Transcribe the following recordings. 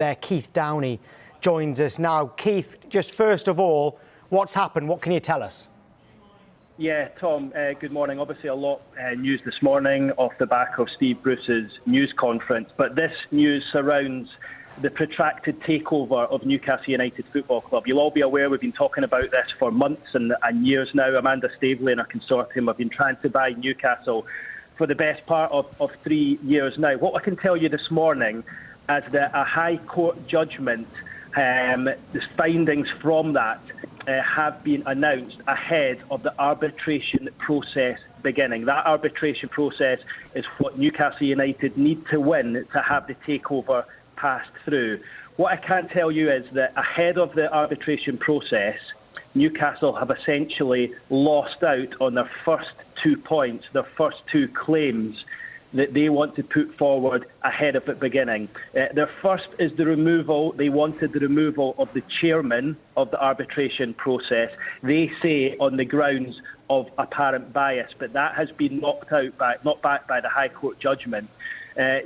there, Keith Downey, joins us now. Keith, just first of all, what's happened? What can you tell us? Yeah, Tom, good morning. Obviously a lot news this morning off the back of Steve Bruce's news conference, but this news surrounds the protracted takeover of Newcastle United Football Club. You'll all be aware we've been talking about this for months and years now. Amanda Staveley and her consortium have been trying to buy Newcastle for the best part of 3 years now. What I can tell you this morning is that a High Court judgement, the findings from that have been announced ahead of the arbitration process beginning. That arbitration process is what Newcastle United need to win to have the takeover passed through. What I can tell you is that ahead of the arbitration process, Newcastle have essentially lost out on their first 2 points, their first 2 claims that they want to put forward ahead of it beginning. Their first is the removal. They wanted the removal of the chairman of the arbitration process. They say on the grounds of apparent bias, but that has been not backed by the High Court judgment.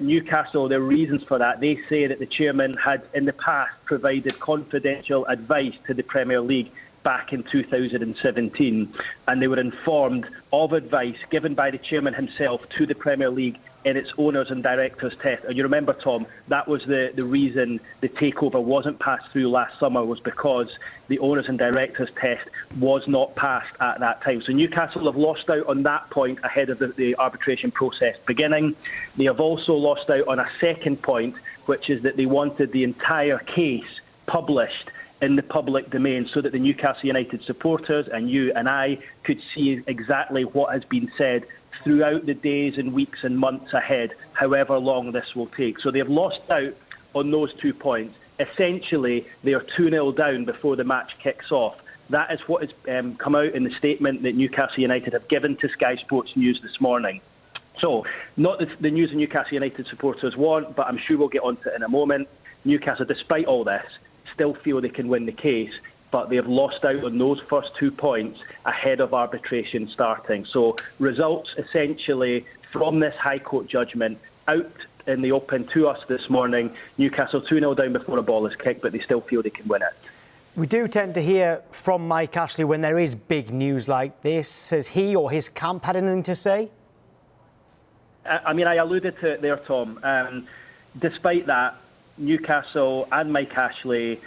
Newcastle, their reasons for that, they say that the chairman had in the past provided confidential advice to the Premier League back in 2017, and they were informed of advice given by the chairman himself to the Premier League in its owners and directors test. And you remember, Tom, that was the reason the takeover wasn't passed through last summer, was because the owners and directors test was not passed at that time. So Newcastle have lost out on that point ahead of the arbitration process beginning. They have also lost out on a second point, which is that they wanted the entire case published in the public domain so that the Newcastle United supporters and you and I could see exactly what has been said throughout the days and weeks and months ahead, however long this will take. So they have lost out on those 2 points. Essentially, they are 2-0 down before the match kicks off. That is what has come out in the statement that Newcastle United have given to Sky Sports News this morning. So, not the news the Newcastle United supporters want, but I'm sure we'll get onto it in a moment. Newcastle, despite all this, still feel they can win the case, but they have lost out on those first 2 points ahead of arbitration starting. So results essentially from this High Court judgment out in the open to us this morning. Newcastle 2-0 down before a ball is kicked, but they still feel they can win it. We do tend to hear from Mike Ashley when there is big news like this. Has he or his camp had anything to say? I mean, I alluded to it there, Tom. Despite that, Newcastle and Mike Ashley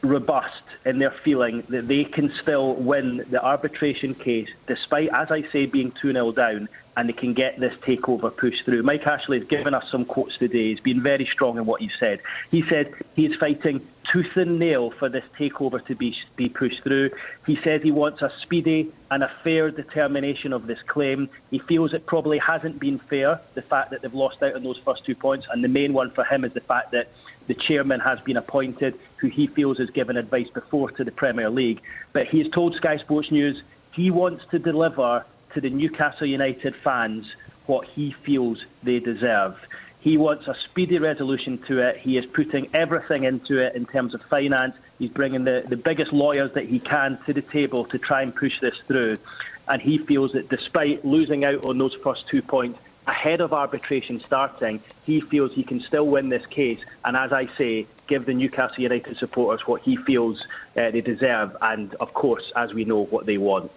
robust in their feeling that they can still win the arbitration case despite, as I say, being 2-0 down, and they can get this takeover pushed through. Mike Ashley has given us some quotes today. He's been very strong in what he said. He said he is fighting tooth and nail for this takeover to be pushed through. He said he wants a speedy and a fair determination of this claim. He feels it probably hasn't been fair, the fact that they've lost out on those first 2 points, and the main one for him is the fact that the chairman has been appointed, who he feels has given advice before to the Premier League. But he has told Sky Sports News he wants to deliver to the Newcastle United fans what he feels they deserve. He wants a speedy resolution to it. He is putting everything into it in terms of finance. He's bringing the biggest lawyers that he can to the table to try and push this through. And he feels that despite losing out on those first 2 points ahead of arbitration starting, he feels he can still win this case, and as I say, give the Newcastle United supporters what he feels they deserve, and of course, as we know, what they want.